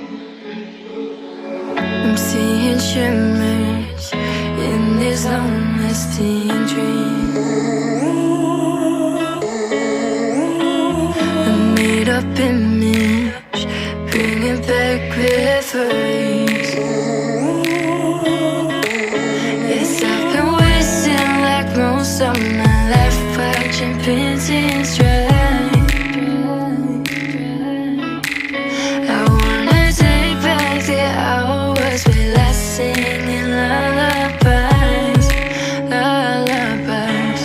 I'm seeing shimmers in these long-lasting dreams. A made-up image, bringing back memories. Yes, I've been wasting like most of my life, watching paintings dry. I wanna take back the hours we last singing lullabies, lullabies.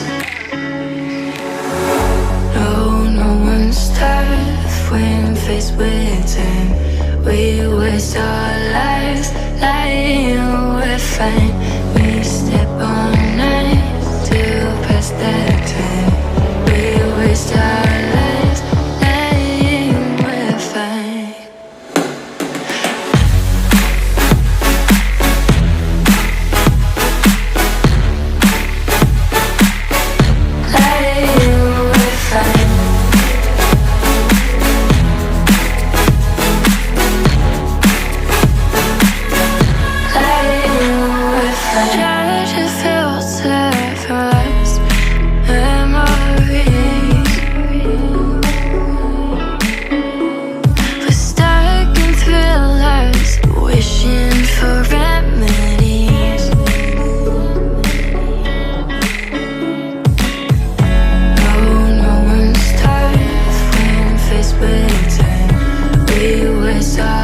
No one's tough when faced with time. We waste our lives lying, we're fine. We step on night to pass that time. We waste our lives lying, we're fine. We waste our